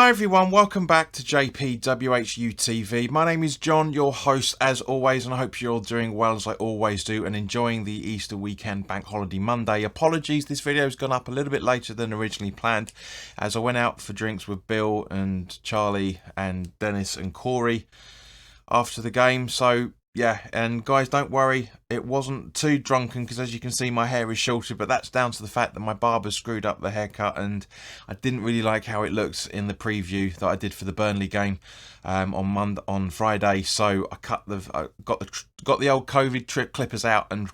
Hi everyone, welcome back to WHU TV. My name is John, your host as always, and I hope you're all doing well as I always do and enjoying the Easter weekend bank holiday Monday. Apologies, this video has gone up a little bit later than originally planned as I went out for drinks with Bill and Charlie and Dennis and Corey after the game. So yeah, and guys, don't worry, it wasn't too drunken because as you can see my hair is shorter, but that's down to the fact that my barber screwed up the haircut and I didn't really like how it looked in the preview that I did for the Burnley game on Friday. So I got the old COVID trip clippers out and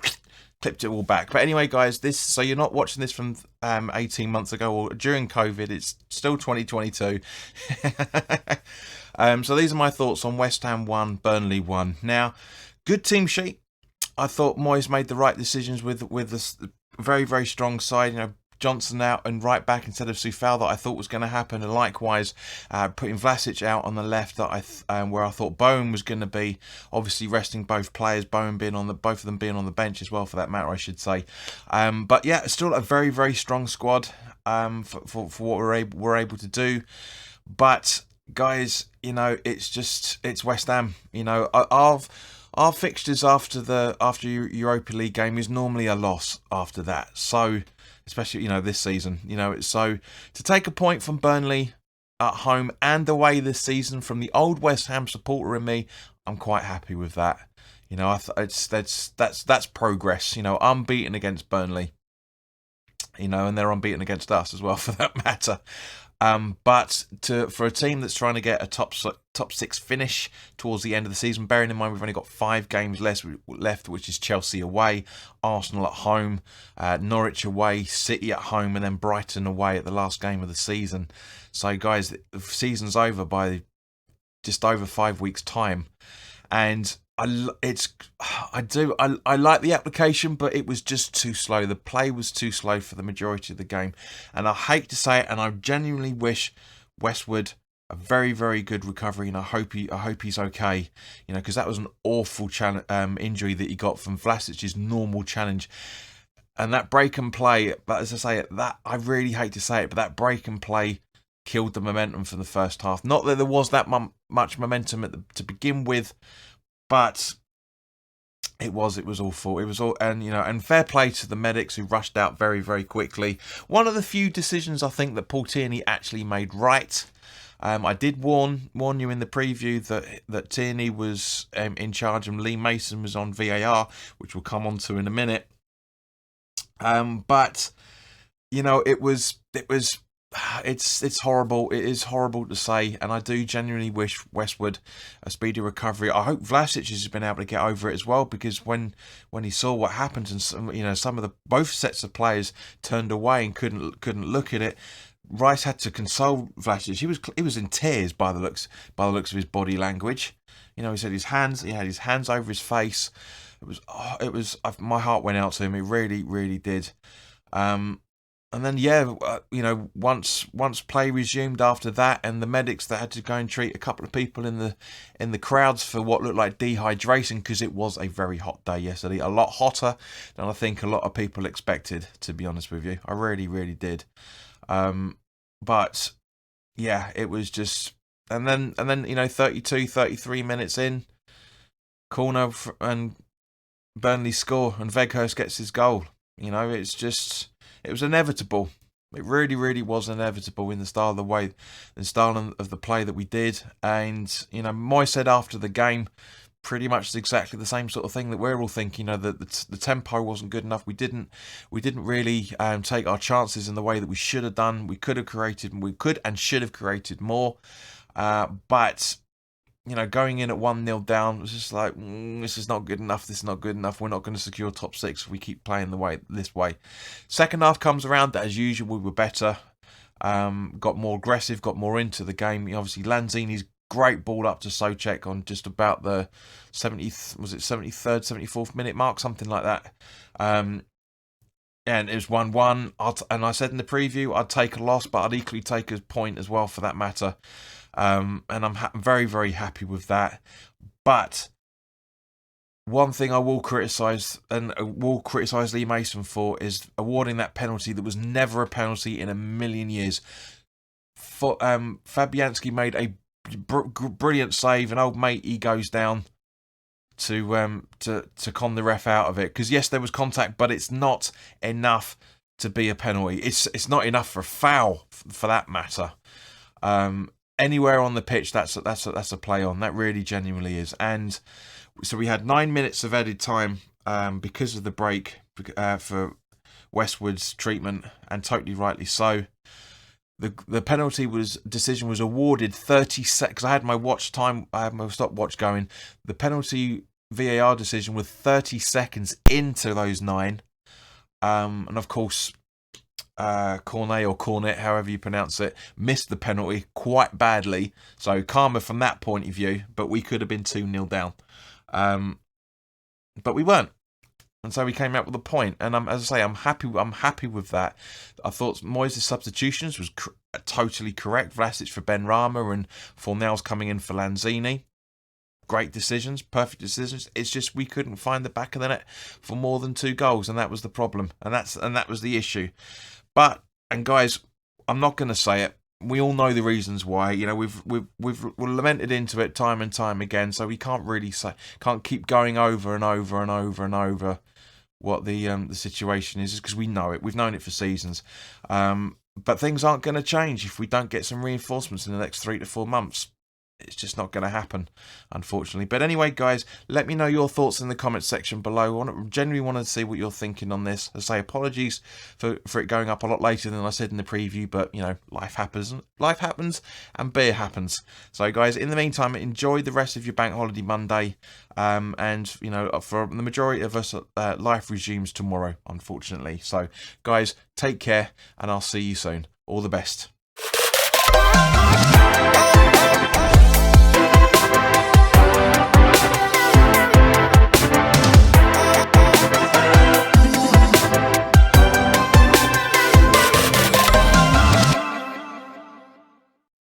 clipped it all back. But anyway guys, so you're not watching this from 18 months ago or during COVID, it's still 2022. So these are my thoughts on West Ham 1, Burnley 1. Now, good team sheet. I thought Moyes made the right decisions with this very, very strong side. You know, Johnson out and right back instead of Soufal that I thought was going to happen, and likewise putting Vlasic out on the left where I thought Bowen was going to be. Obviously resting both players, both of them being on the bench as well for that matter, I should say. But yeah, still a very, very strong squad for what we're able to do. But guys, you know, it's West Ham. You know, our fixtures after Europa League game is normally a loss after that. So, especially, you know, this season, you know, so to take a point from Burnley at home and away this season from the old West Ham supporter in me, I'm quite happy with that. You know, that's progress. You know, unbeaten against Burnley. You know, and they're unbeaten against us as well, for that matter. But for a team that's trying to get a top six finish towards the end of the season, bearing in mind we've only got 5 games left, which is Chelsea away, Arsenal at home, Norwich away, City at home, and then Brighton away at the last game of the season. So guys, the season's over by just over 5 weeks' time, and I like the application, but it was just too slow. The play was too slow for the majority of the game, and I hate to say it, and I genuinely wish Westwood a very, very good recovery, and I hope he's okay. You know, because that was an awful injury that he got from Vlasic's normal challenge, and that break and play. But as I say, that I really hate to say it, but that break and play killed the momentum for the first half. Not that there was that much momentum to begin with. But it was awful. It was all, and you know, and fair play to the medics who rushed out very, very quickly. One of the few decisions I think that Paul Tierney actually made right. I did warn you in the preview that Tierney was in charge and Lee Mason was on VAR, which we'll come on to in a minute. But you know, it's horrible. It is horrible to say, and I do genuinely wish Westwood a speedy recovery. I hope Vlasic has been able to get over it as well, because when he saw what happened and some of both sets of players turned away and couldn't look at it, Rice had to console Vlasic. He was in tears by the looks of his body language. You know, he had his hands over his face. My heart went out to him. It really, really did. And then, yeah, you know, once play resumed after that, and the medics that had to go and treat a couple of people in the crowds for what looked like dehydration, because it was a very hot day yesterday, a lot hotter than I think a lot of people expected, to be honest with you. I really, really did. But yeah, it was just, and then you know, 32, 33 minutes in, corner and Burnley score, and Weghorst gets his goal. You know, it was inevitable. It really, really was inevitable in the style of the play that we did. And you know, Moy said after the game, pretty much exactly the same sort of thing that we're all thinking. You know, that the tempo wasn't good enough. We didn't really take our chances in the way that we should have done. We could and should have created more. But you know, going in at 1-0 down, it was just like, this is not good enough. This is not good enough. We're not going to secure top 6 if we keep playing this way. Second half comes around. As usual, we were better. Got more aggressive. Got more into the game. Obviously, Lanzini's great ball up to Soucek on just about the 73rd, 74th minute mark, something like that. And it was 1-1. And I said in the preview, I'd take a loss, but I'd equally take a point as well, for that matter. And I'm very, very happy with that. But one thing I will criticise Lee Mason for is awarding that penalty that was never a penalty in a million years. Fabianski made a brilliant save, and old mate, he goes down to con the ref out of it. Because yes, there was contact, but it's not enough to be a penalty. It's not enough for a foul, for that matter. Anywhere on the pitch, that's a play on. That really genuinely is. And so we had 9 minutes of added time because of the break for Westwood's treatment, and totally rightly so. The penalty decision was awarded 30 seconds. I had my stopwatch going. The penalty VAR decision was 30 seconds into those 9. And of course, Cornet or Cornet, however you pronounce it, missed the penalty quite badly. So karma from that point of view, but we could have been 2-0 down. But we weren't. And so we came out with a point. And as I say, I'm happy with that. I thought Moyes' substitutions was totally correct. Vlasic for Benrahma and Fornals coming in for Lanzini. Great decisions, perfect decisions. It's just we couldn't find the back of the net for more than 2 goals, and that was the problem. And that was the issue. And guys, I'm not going to say it. We all know the reasons why. You know, we've lamented into it time and time again. So we can't keep going over and over and over and over what the situation is, because we know it. We've known it for seasons. But things aren't going to change if we don't get some reinforcements in the next 3 to 4 months. It's just not going to happen, unfortunately. But anyway, guys, let me know your thoughts in the comments section below. I genuinely want to see what you're thinking on this. As I say, apologies for it going up a lot later than I said in the preview, but, you know, life happens, and beer happens. So, guys, in the meantime, enjoy the rest of your Bank Holiday Monday. And, you know, for the majority of us, life resumes tomorrow, unfortunately. So, guys, take care, and I'll see you soon. All the best.